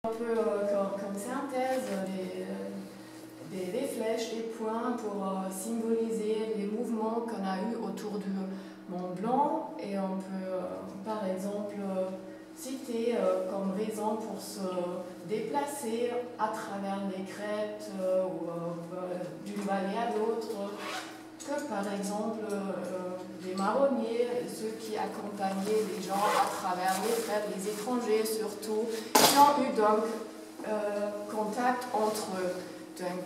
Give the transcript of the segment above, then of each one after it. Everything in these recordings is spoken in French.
Un peu comme synthèse des flèches, des points pour symboliser les mouvements qu'on a eus autour du Mont Blanc. Et on peut par exemple citer comme raison pour se déplacer à travers les crêtes ou d'une vallée à l'autre, que par exemple les marronniers, ceux qui accompagnaient les gens à travers les crêtes, les étrangers surtout, qui ont eu donc contact entre eux. Donc,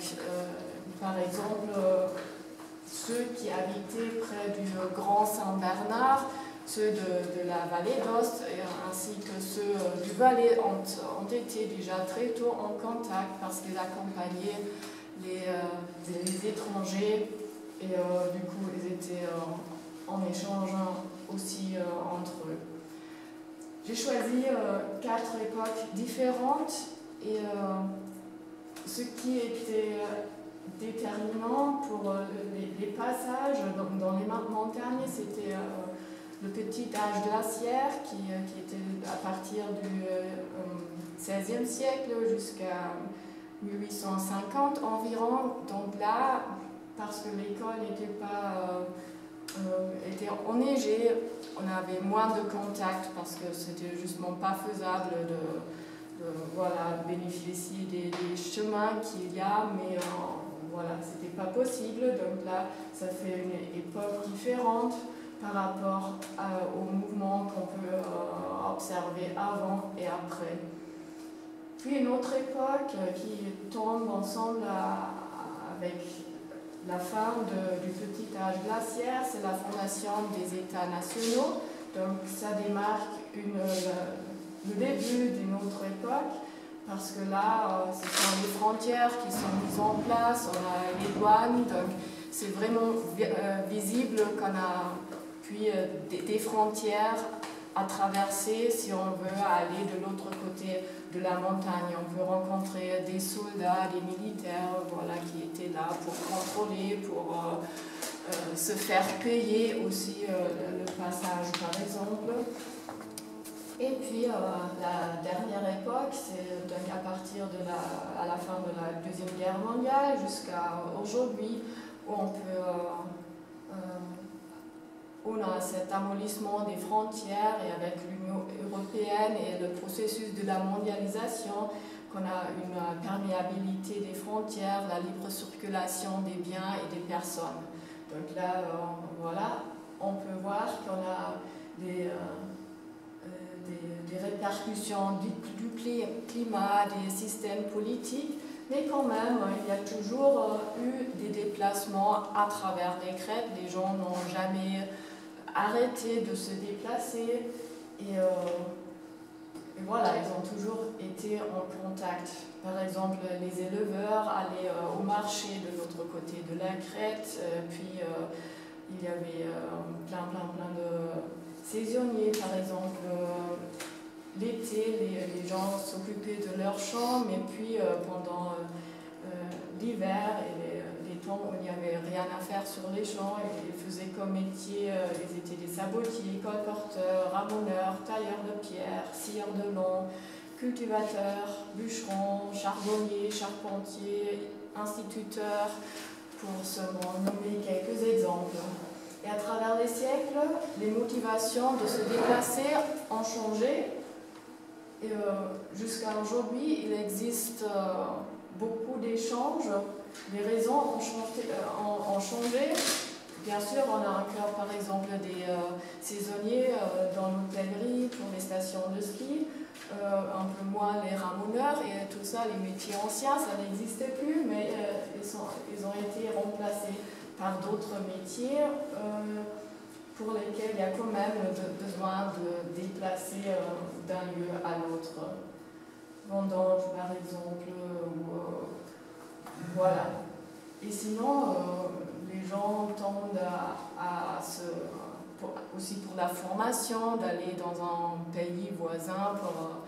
par exemple, ceux qui habitaient près du Grand Saint-Bernard, ceux de la vallée d'Aoste ainsi que ceux du Valais ont été déjà très tôt en contact parce qu'ils accompagnaient les étrangers et du coup ils étaient en échange aussi entre eux. J'ai choisi 4 époques différentes et ce qui était déterminant pour les passages dans les montagnes, c'était le petit âge glaciaire qui était à partir du XVIe siècle jusqu'à 1850 environ. Donc là, parce que l'école n'était pas était enneigée, on avait moins de contact parce que c'était justement pas faisable de bénéficier des chemins qu'il y a, mais voilà, c'était pas possible. Donc là, ça fait une époque différente par rapport au mouvement qu'on peut observer avant et après. Puis une autre époque qui tombe ensemble avec la fin du petit âge glaciaire, c'est la fondation des États nationaux. Donc ça démarque le début d'une autre époque, parce que là, ce sont les frontières qui sont mises en place, on a les douanes, donc c'est vraiment visible qu'on a puis des frontières à traverser si on veut aller de l'autre côté de la montagne. On peut rencontrer des soldats, des militaires, voilà, qui étaient là pour contrôler, pour se faire payer aussi le passage, par exemple. Et puis la dernière époque, c'est donc à partir à la fin de la Deuxième Guerre mondiale jusqu'à aujourd'hui, où on a cet amollissement des frontières et avec l'Union européenne et le processus de la mondialisation, qu'on a une perméabilité des frontières, la libre circulation des biens et des personnes. Donc là, voilà, on peut voir qu'on a des répercussions du climat, des systèmes politiques, mais quand même, il y a toujours eu des déplacements à travers les crêtes. Les gens n'ont jamais arrêté de se déplacer et voilà, ils ont toujours été en contact. Par exemple, les éleveurs allaient au marché de l'autre côté de la crête, puis il y avait plein de saisonniers, par exemple. L'été, les gens s'occupaient de leurs champs, mais puis pendant l'hiver et les temps où il n'y avait rien à faire sur les champs, ils faisaient comme métier, ils étaient des sabotiers, colporteurs, ramoneurs, tailleurs de pierre, scieurs de long, cultivateurs, bûcherons, charbonniers, charpentiers, instituteurs, pour seulement nommer quelques exemples. Et à travers les siècles, les motivations de se déplacer ont changé. Et jusqu'à aujourd'hui, il existe beaucoup d'échanges. Les raisons ont changé. Bien sûr, on a encore par exemple des saisonniers dans l'hôtellerie, pour les stations de ski, un peu moins les ramoneurs et tout ça, les métiers anciens, ça n'existait plus, mais ils ont été remplacés par d'autres métiers pour lesquels il y a quand même besoin de déplacer d'un lieu à l'autre. Vendange, par exemple, voilà. Et sinon, les gens tendent aussi pour la formation, d'aller dans un pays voisin pour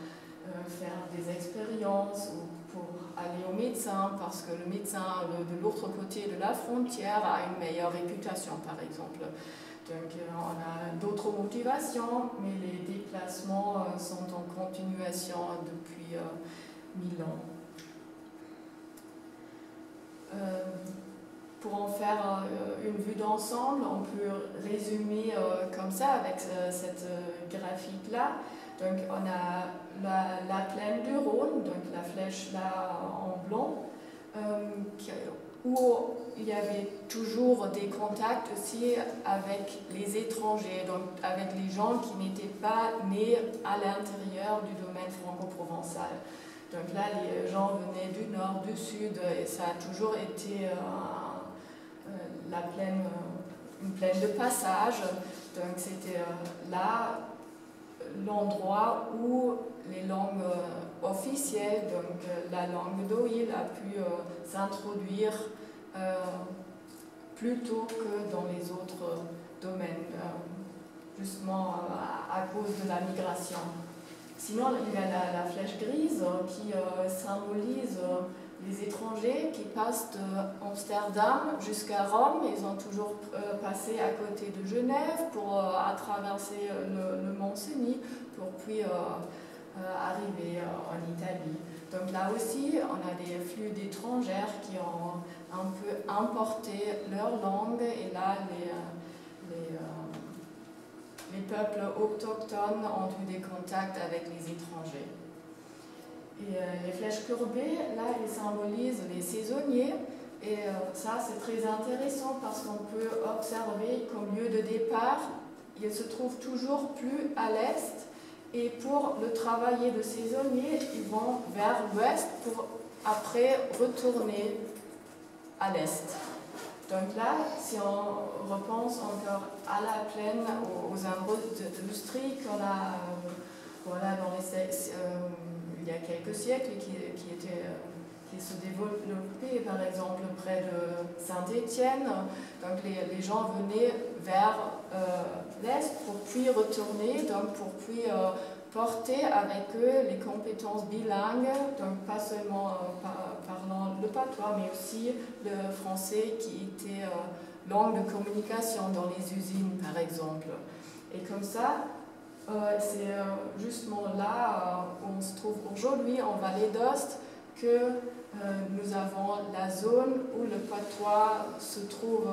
faire des expériences ou pour aller au médecin, parce que le médecin de l'autre côté de la frontière a une meilleure réputation, par exemple. Donc on a d'autres motivations, mais les déplacements sont en continuation depuis bilan. Pour en faire une vue d'ensemble, on peut résumer comme ça avec cette graphique-là. Donc on a la plaine du Rhône, donc la flèche là en blanc, où il y avait toujours des contacts aussi avec les étrangers, donc avec les gens qui n'étaient pas nés à l'intérieur du domaine franco-provençal. Donc là, les gens venaient du nord, du sud, et ça a toujours été une plaine de passage. Donc c'était là l'endroit où les langues officielles, donc la langue d'Oïl, a pu s'introduire plus tôt que dans les autres domaines, justement à cause de la migration. Sinon, il y a la flèche grise qui symbolise les étrangers qui passent d'Amsterdam jusqu'à Rome. Ils ont toujours passé à côté de Genève pour traverser le Mont Cenis pour puis arriver en Italie. Donc là aussi, on a des flux d'étrangères qui ont un peu importé leur langue, et là, les peuples autochtones ont eu des contacts avec les étrangers. Et les flèches courbées, là, ils symbolisent les saisonniers. Et ça, c'est très intéressant parce qu'on peut observer qu'au lieu de départ, ils se trouvent toujours plus à l'est. Et pour le travail de saisonniers, ils vont vers l'ouest pour après retourner à l'est. Donc là, si on repense encore à la plaine, aux industries qu'on a voilà, il y a quelques siècles qui se développaient, par exemple près de Saint-Étienne. Donc les gens venaient vers l'est pour puis retourner, donc pour puis porter avec eux les compétences bilingues, donc pas seulement parlant le patois, mais aussi le français qui était langue de communication dans les usines, par exemple. Et comme ça, c'est justement là où on se trouve aujourd'hui, en Vallée d'Ost, que nous avons la zone où le patois se trouve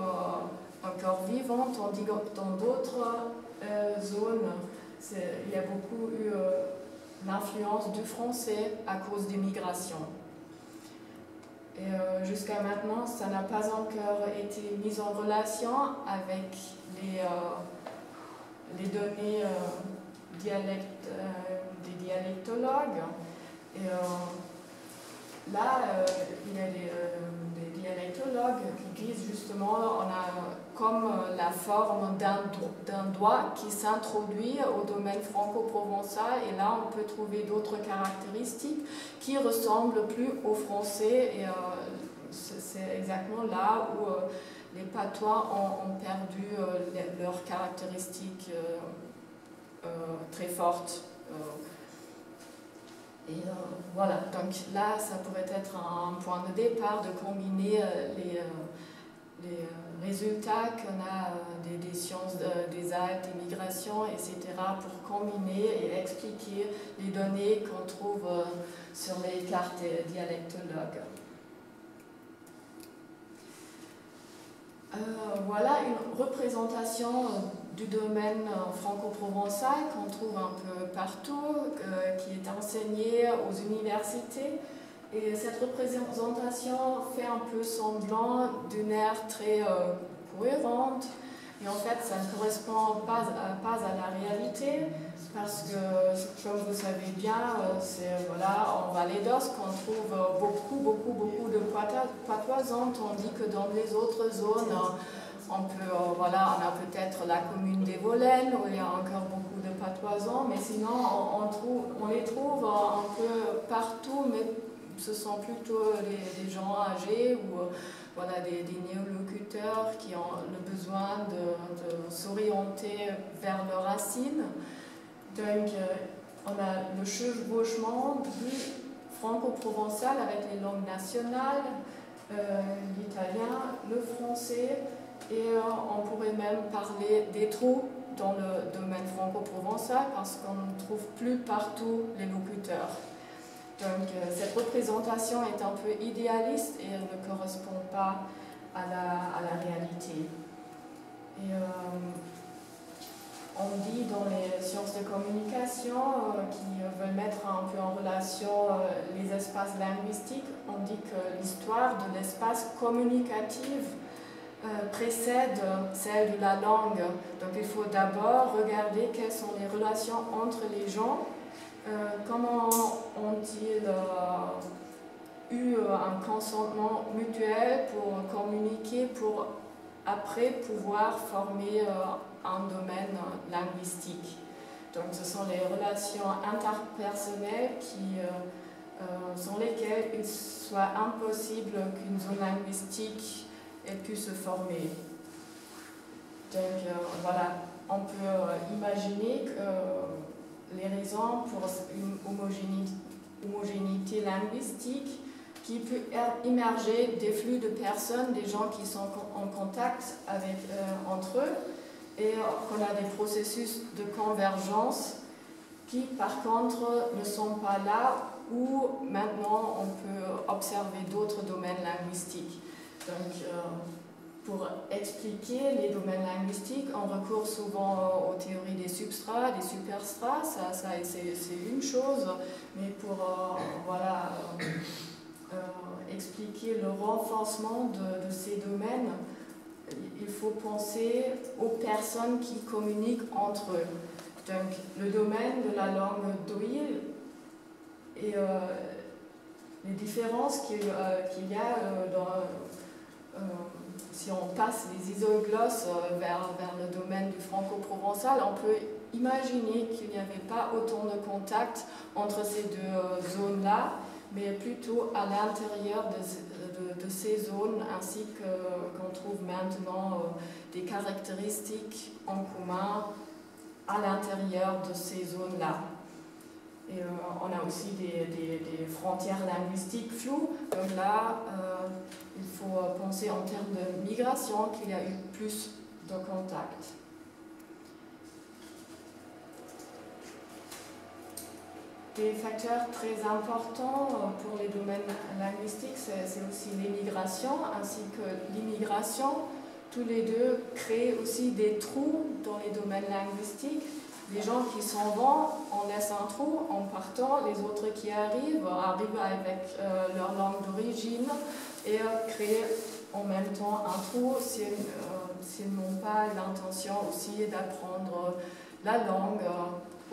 encore vivant, tandis que dans d'autres zones, il y a beaucoup eu l'influence du français à cause des migrations. Et jusqu'à maintenant, ça n'a pas encore été mis en relation avec les données des dialectologues. Et là, il y a des dialectologues qui disent justement on a comme la forme d'un doigt qui s'introduit au domaine franco-provençal, et là on peut trouver d'autres caractéristiques qui ressemblent plus au français, et c'est exactement là où les patois ont perdu leurs caractéristiques très fortes. Et voilà, donc là, ça pourrait être un point de départ de combiner les résultats qu'on a des sciences des arts, des migrations, etc., pour combiner et expliquer les données qu'on trouve sur les cartes dialectologues. Voilà une représentation du domaine franco-provençal qu'on trouve un peu partout, qui est enseignée aux universités. Et cette représentation fait un peu semblant d'une ère très cohérente. Et en fait, ça ne correspond pas à la réalité, parce que, comme vous savez bien, c'est en Vallée d'Ost qu'on trouve beaucoup de patoisans, tandis que dans les autres zones, on a peut-être la commune des Volaines où il y a encore beaucoup de patoisans, mais sinon on les trouve un peu partout, mais ce sont plutôt des gens âgés ou des néolocuteurs qui ont le besoin de s'orienter vers leurs racines. Donc on a le chevauchement du franco-provençal avec les langues nationales, l'italien, le français, et on pourrait même parler des trous dans le domaine franco-provençal parce qu'on ne trouve plus partout les locuteurs. Donc cette représentation est un peu idéaliste et elle ne correspond pas à la réalité. Et on dit dans les sciences de communication qui veulent mettre un peu en relation les espaces linguistiques, on dit que l'histoire de l'espace communicatif précède celle de la langue. Donc il faut d'abord regarder quelles sont les relations entre les gens, comment ont-ils eu un consentement mutuel pour communiquer, pour après pouvoir former un domaine linguistique. Donc ce sont les relations interpersonnelles qui sans lesquelles il soit impossible qu'une zone linguistique ait pu se former. Donc voilà, on peut imaginer que les raisons pour une homogénéité linguistique qui peut émerger des flux de personnes, des gens qui sont en contact avec, entre eux, et qu'on a des processus de convergence qui, par contre, ne sont pas là où maintenant on peut observer d'autres domaines linguistiques. Donc, pour expliquer les domaines linguistiques, on recourt souvent aux théories des substrats, des superstrats, c'est une chose, mais pour expliquer le renforcement de ces domaines, il faut penser aux personnes qui communiquent entre eux. Donc, le domaine de la langue d'Oïl et les différences qu'il y a si on passe les isoglosses vers le domaine du franco-provençal, on peut imaginer qu'il n'y avait pas autant de contact entre ces deux zones-là, mais plutôt à l'intérieur de ces zones, ainsi qu'on trouve maintenant des caractéristiques en commun à l'intérieur de ces zones-là. Et on a aussi des frontières linguistiques floues. Donc là, il faut penser en termes de migration qu'il y a eu plus de contacts. Des facteurs très importants pour les domaines linguistiques, c'est aussi l'émigration ainsi que l'immigration. Tous les deux créent aussi des trous dans les domaines linguistiques. Les gens qui s'en vont, on laisse un trou en partant, les autres qui arrivent avec leur langue d'origine et créent en même temps un trou s'ils n'ont pas l'intention aussi d'apprendre la langue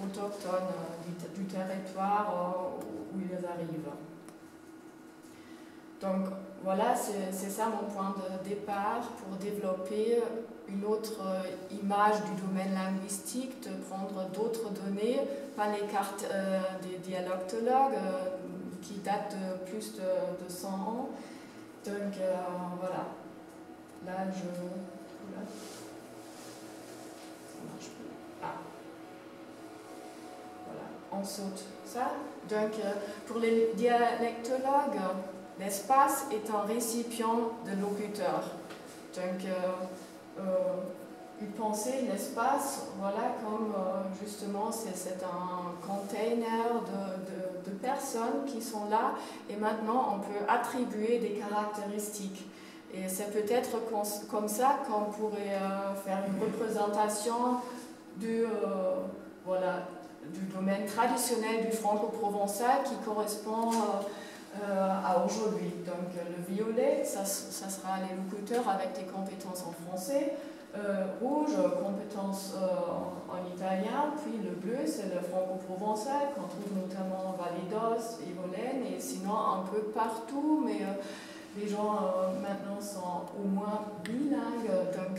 autochtone du territoire où ils arrivent. Donc voilà, c'est ça mon point de départ pour développer une autre image du domaine linguistique, de prendre d'autres données, pas les cartes des dialectologues qui datent de plus de 100 ans. Donc voilà, là ça marche plus. Ah. Voilà, on saute ça. Donc pour les dialectologues, l'espace est un récipient de locuteur. Donc, ils pensaient l'espace, voilà, comme justement c'est un container de personnes qui sont là, et maintenant on peut attribuer des caractéristiques. Et c'est peut-être comme ça qu'on pourrait faire une représentation du domaine traditionnel du franco-provençal qui correspond à aujourd'hui. Donc le violet, ça sera les locuteurs avec des compétences en français, rouge, compétences en italien, puis le bleu, c'est le franco-provençal qu'on trouve notamment en Vallée d'Os et Volène, et sinon un peu partout, mais les gens maintenant sont au moins bilingues, donc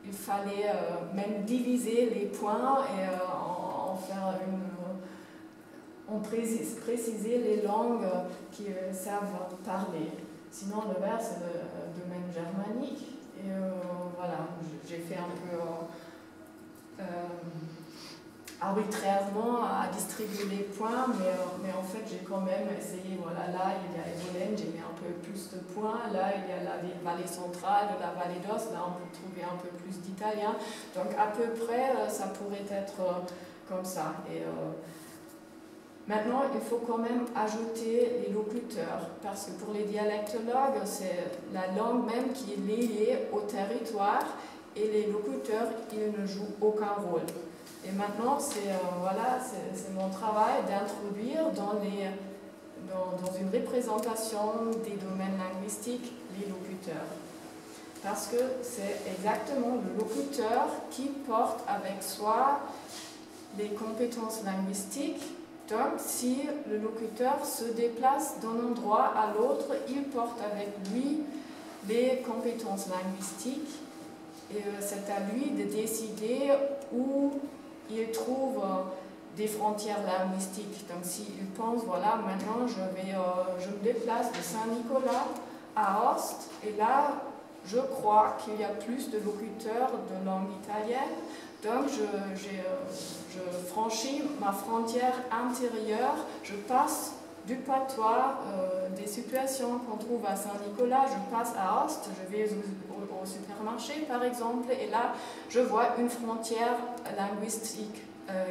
il fallait même diviser les points et en faire préciser les langues qui savent parler. Sinon, le vert, c'est le domaine germanique. Et voilà, j'ai fait un peu arbitrairement à distribuer les points, mais en fait, j'ai quand même essayé. Voilà, là, il y a Evolène, j'ai mis un peu plus de points. Là, il y a la vallée centrale, la vallée d'Os. Là, on peut trouver un peu plus d'italien. Donc, à peu près, ça pourrait être comme ça. Et Maintenant, il faut quand même ajouter les locuteurs, parce que pour les dialectologues, c'est la langue même qui est liée au territoire, et les locuteurs, ils ne jouent aucun rôle. Et maintenant, c'est mon travail d'introduire dans une représentation des domaines linguistiques les locuteurs. Parce que c'est exactement le locuteur qui porte avec soi les compétences linguistiques. Donc, si le locuteur se déplace d'un endroit à l'autre, il porte avec lui les compétences linguistiques. Et c'est à lui de décider où il trouve des frontières linguistiques. Donc, s'il pense, voilà, maintenant je me déplace de Saint-Nicolas à Horst, et là, je crois qu'il y a plus de locuteurs de langue italienne. Donc, je franchis ma frontière intérieure, je passe du patois, des situations qu'on trouve à Saint-Nicolas, je passe à Horst, je vais au supermarché par exemple, et là, je vois une frontière linguistique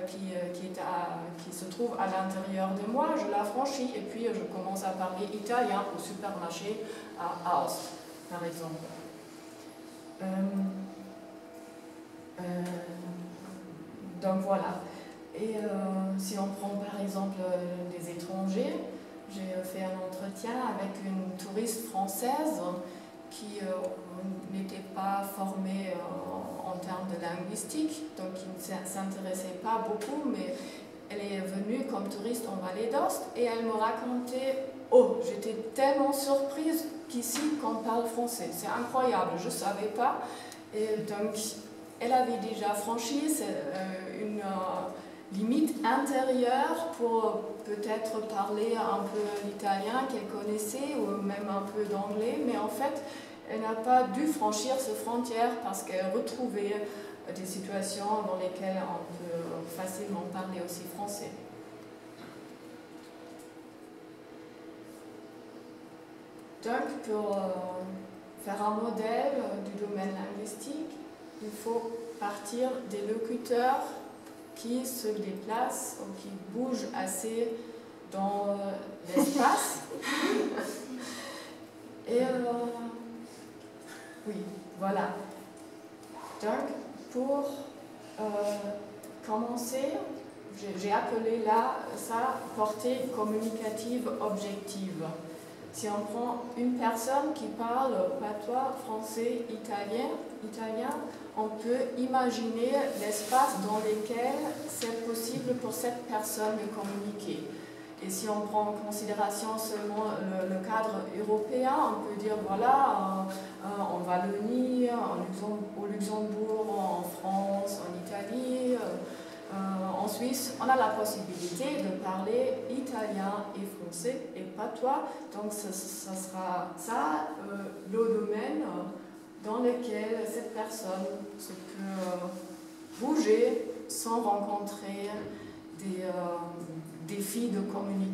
qui se trouve à l'intérieur de moi, je la franchis, et puis je commence à parler italien au supermarché à Horst, par exemple. Donc voilà. Et si on prend par exemple des étrangers, j'ai fait un entretien avec une touriste française qui n'était pas formée en termes de linguistique, donc qui ne s'intéressait pas beaucoup, mais elle est venue comme touriste en Vallée d'Aoste et elle me racontait « Oh, j'étais tellement surprise qu'ici qu'on parle français, c'est incroyable, je ne savais pas ». Et donc, elle avait déjà franchi une limite intérieure pour peut-être parler un peu l'italien qu'elle connaissait ou même un peu d'anglais, mais en fait, elle n'a pas dû franchir ces frontières parce qu'elle retrouvait des situations dans lesquelles on peut facilement parler aussi français. Donc, pour faire un modèle du domaine linguistique, il faut partir des locuteurs qui se déplacent ou qui bougent assez dans l'espace. Et oui, voilà. Donc, pour commencer, j'ai appelé ça portée communicative objective. Si on prend une personne qui parle patois, français, italien, on peut imaginer l'espace dans lequel c'est possible pour cette personne de communiquer. Et si on prend en considération seulement le cadre européen, on peut dire, voilà, en Wallonie, au Luxembourg, en France, en Italie, en Suisse, on a la possibilité de parler italien et français et patois. Donc, ce sera ça, le domaine dans lequel cette personne se peut bouger sans rencontrer des défis de communication.